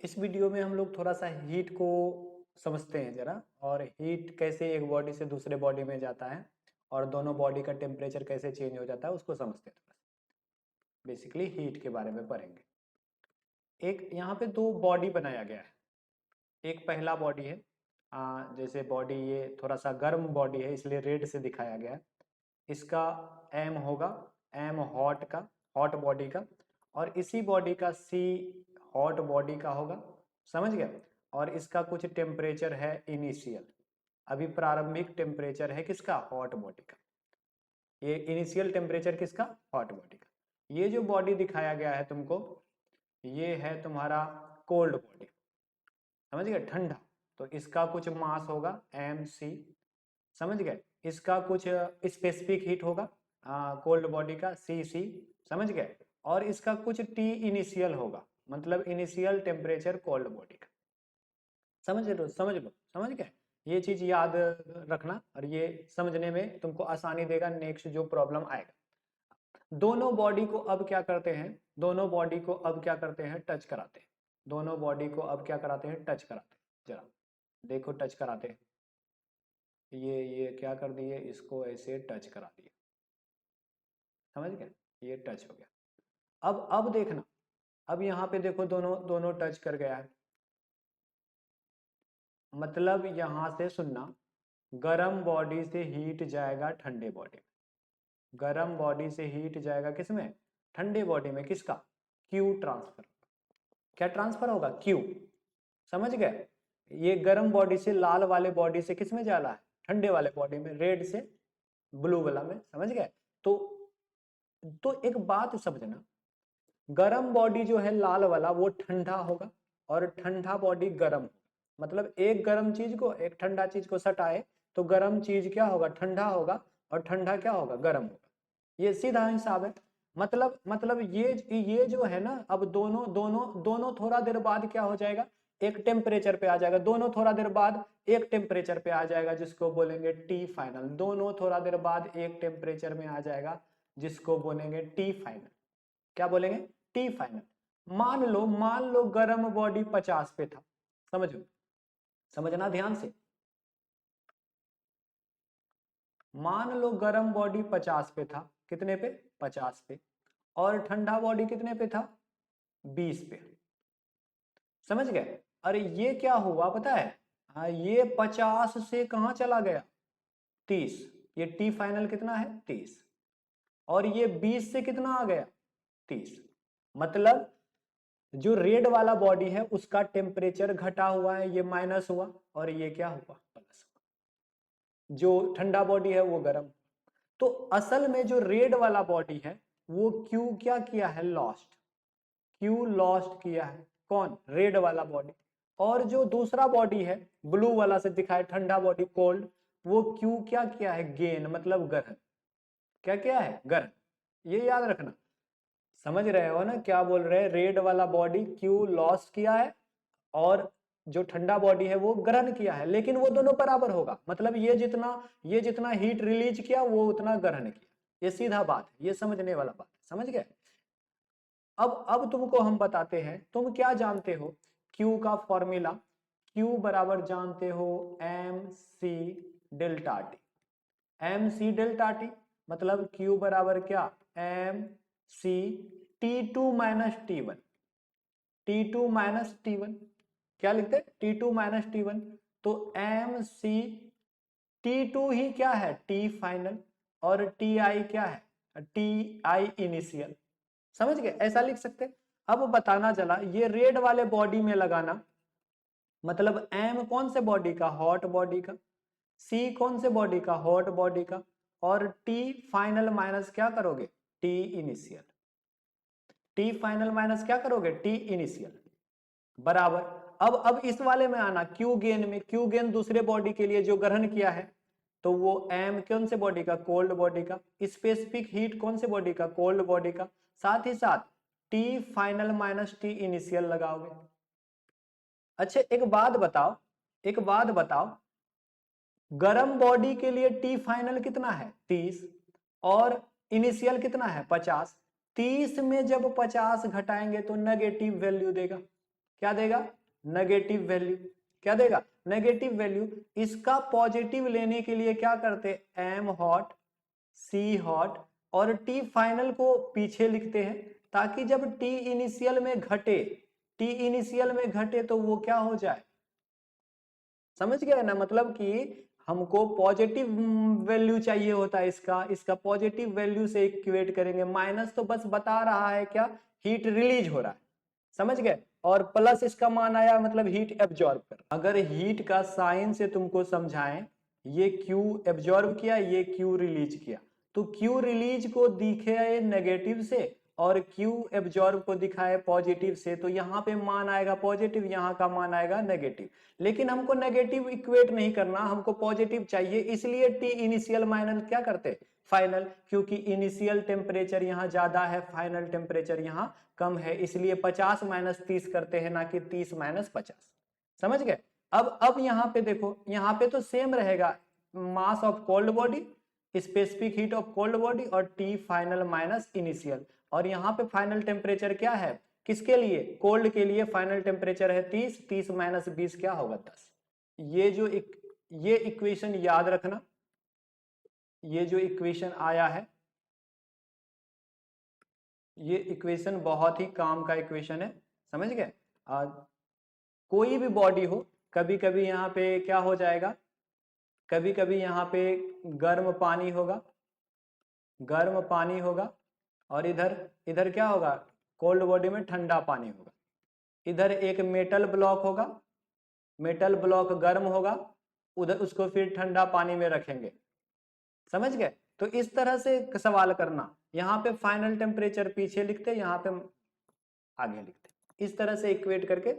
इस वीडियो में हम लोग थोड़ा सा हीट को समझते हैं जरा, और हीट कैसे एक बॉडी से दूसरे बॉडी में जाता है और दोनों बॉडी का टेम्परेचर कैसे चेंज हो जाता है उसको समझते हैं। थोड़ा बेसिकली हीट के बारे में पढ़ेंगे। एक यहाँ पे दो बॉडी बनाया गया है। एक पहला बॉडी है, जैसे बॉडी ये थोड़ा सा गर्म बॉडी है इसलिए रेड से दिखाया गया है। इसका एम होगा, एम हॉट का, हॉट बॉडी का, और इसी बॉडी का सी हॉट बॉडी का होगा। समझ गए? और इसका कुछ टेम्परेचर है इनिशियल, अभी प्रारंभिक टेम्परेचर है किसका? हॉट बॉडी का। ये इनिशियल टेम्परेचर किसका? हॉट बॉडी का। ये जो बॉडी दिखाया गया है तुमको, ये है तुम्हारा कोल्ड बॉडी। समझ गए? ठंडा। तो इसका कुछ मास होगा एम सी। समझ गए? इसका कुछ स्पेसिफिक हीट होगा कोल्ड बॉडी का सी सी। समझ गए? और इसका कुछ टी इनिशियल होगा, मतलब इनिशियल टेम्परेचर कोल्ड बॉडी का। समझ लो समझ लो, समझ गए? ये चीज याद रखना और ये समझने में तुमको आसानी देगा नेक्स्ट जो प्रॉब्लम आएगा। दोनों बॉडी को अब क्या करते हैं, दोनों बॉडी को अब क्या करते हैं? टच कराते हैं। दोनों बॉडी को अब क्या कराते हैं? टच कराते हैं। जरा देखो, टच कराते हैं। ये क्या कर दिए? इसको ऐसे टच करा दिए। समझ गए? ये टच हो गया। अब देखना, अब यहाँ पे देखो दोनों दोनों टच कर गया है। मतलब यहां से सुनना, गर्म बॉडी से हीट जाएगा ठंडे बॉडी में। गर्म बॉडी से हीट जाएगा किसमें? ठंडे बॉडी में। किसका? Q transfer. क्या ट्रांसफर होगा? क्यू। समझ गए? ये गर्म बॉडी से लाल वाले बॉडी से किसमें जा रहा है? ठंडे वाले बॉडी में। रेड से ब्लू वाला में। समझ गए? तो एक बात समझना, गर्म बॉडी जो है लाल वाला वो ठंडा होगा और ठंडा बॉडी गर्म होगा। मतलब एक गर्म चीज को, एक ठंडा चीज को सटाए तो गर्म चीज क्या होगा? ठंडा होगा, और ठंडा क्या होगा? गर्म होगा। ये सीधा हिसाब है। मतलब ये जो है ना, अब दोनों दोनों दोनों थोड़ा देर बाद क्या हो जाएगा? एक टेम्परेचर पे आ जाएगा। दोनों थोड़ा देर बाद एक टेम्परेचर पे आ जाएगा जिसको बोलेंगे टी फाइनल। दोनों थोड़ा देर बाद एक टेम्परेचर में आ जाएगा जिसको बोलेंगे टी फाइनल। क्या बोलेंगे? T final. मान लो गर्म बॉडी 50 पे था। समझो, समझना ध्यान से। मान लो गर्म बॉडी 50 पे था। कितने पे? 50 पे। और ठंडा बॉडी कितने पे था? 20 पे। समझ गए? अरे ये क्या हुआ पता है? ये 50 से कहां चला गया? 30। ये टी फाइनल कितना है? 30। और ये 20 से कितना आ गया? 30। मतलब जो रेड वाला बॉडी है उसका टेम्परेचर घटा हुआ है, ये माइनस हुआ, और ये क्या हुआ? प्लस हुआ। जो ठंडा बॉडी है वो गर्म। तो असल में जो रेड वाला बॉडी है वो क्यू क्या किया है? लॉस्ट। क्यू लॉस्ट किया है। कौन? रेड वाला बॉडी। और जो दूसरा बॉडी है ब्लू वाला से दिखाए, ठंडा बॉडी कोल्ड, वो क्यू क्या किया है? गेन, मतलब ग्रहण। क्या किया है? ग्रहण। ये याद रखना। समझ रहे हो ना क्या बोल रहे हैं? रेड वाला बॉडी क्यू लॉस किया है और जो ठंडा बॉडी है वो ग्रहण किया है, लेकिन वो दोनों बराबर होगा। मतलब ये जितना हीट रिलीज किया वो उतना ग्रहण किया। ये सीधा बात है, ये समझने वाला बात है। समझ गए? अब तुमको हम बताते हैं, तुम क्या जानते हो क्यू का फॉर्मूला? क्यू बराबर जानते हो M C delta T. M C delta T मतलब क्यू बराबर क्या? M C T two minus T one. T two minus T one क्या लिखते हैं? T two minus T one. तो एम सी टी टू ही क्या है? T final. और टी आई क्या है? T I initial. समझ गए? ऐसा लिख सकते हैं। अब बताना चला, ये रेड वाले बॉडी में लगाना, मतलब एम कौन से बॉडी का? हॉट बॉडी का। सी कौन से बॉडी का? हॉट बॉडी का। और टी फाइनल माइनस क्या करोगे? T initial. T final minus क्या करोगे? टी इनिशियल बराबर। अब इस वाले में आना, क्यू गेन में। क्यू गेन दूसरे बॉडी के लिए जो ग्रहण किया है, तो वो एम कौन से बॉडी का? कोल्ड बॉडी का। स्पेसिफिक हीट कौन से बॉडी का? कोल्ड बॉडी का। साथ ही साथ T final minus T initial लगाओगे। अच्छा एक बात बताओ, एक बात बताओ, गर्म बॉडी के लिए टी फाइनल कितना है? 30। और इनिशियल कितना है? 50। 30 में जब 50 घटाएंगे तो नेगेटिव वैल्यू देगा। क्या देगा, नेगेटिव वैल्यू। क्या देगा, नेगेटिव वैल्यू। इसका पॉजिटिव लेने के लिए क्या करते, एम हॉट, सी हॉट और टी फाइनल को पीछे लिखते हैं, ताकि जब टी इनिशियल में घटे, टी इनिशियल में घटे तो वो क्या हो जाए, समझ गए ना, मतलब कि हमको पॉजिटिव वैल्यू चाहिए होता है इसका पॉजिटिव वैल्यू से इक्वेट करेंगे। माइनस तो बस बता रहा है क्या, हीट रिलीज हो रहा है, समझ गए, और प्लस इसका मान आया मतलब हीट एब्जॉर्ब कर। अगर हीट का साइन से तुमको समझाएं, ये क्यू एब्जॉर्ब किया, ये क्यू रिलीज किया, तो क्यू रिलीज को दिखे नेगेटिव से और क्यू एब्जॉर्ब को दिखाए पॉजिटिव से, तो यहाँ पे मान आएगा पॉजिटिव, यहाँ का मान आएगा नेगेटिव। लेकिन हमको नेगेटिव इक्वेट नहीं करना, हमको पॉजिटिव चाहिए, इसलिए टी इनिशियल माइनस क्या करते, फाइनल, क्योंकि इनिशियल टेम्परेचर यहाँ ज्यादा है, फाइनल टेम्परेचर यहाँ कम है, इसलिए 50 माइनस 30 करते हैं, ना कि 30 माइनस 50। समझ गए। अब यहाँ पे देखो, यहाँ पे तो सेम रहेगा, mass of cold body, specific heat of cold body और टी फाइनल माइनस इनिशियल, और यहाँ पे फाइनल टेम्परेचर क्या है, किसके लिए, कोल्ड के लिए फाइनल टेम्परेचर है 30, 30 माइनस 20 क्या होगा 10। ये इक्वेशन याद रखना, ये जो इक्वेशन आया है, ये इक्वेशन बहुत ही काम का इक्वेशन है, समझ गए। कोई भी बॉडी हो, कभी कभी यहाँ पे क्या हो जाएगा, कभी कभी यहाँ पे गर्म पानी होगा, गर्म पानी होगा, और इधर इधर क्या होगा, कोल्ड बॉडी में ठंडा पानी होगा, इधर एक मेटल ब्लॉक होगा, मेटल ब्लॉक गर्म होगा, उधर उसको फिर ठंडा पानी में रखेंगे, समझ गए। तो इस तरह से सवाल करना, यहाँ पे फाइनल टेम्परेचर पीछे लिखते, यहाँ पे आगे लिखते, इस तरह से इक्वेट करके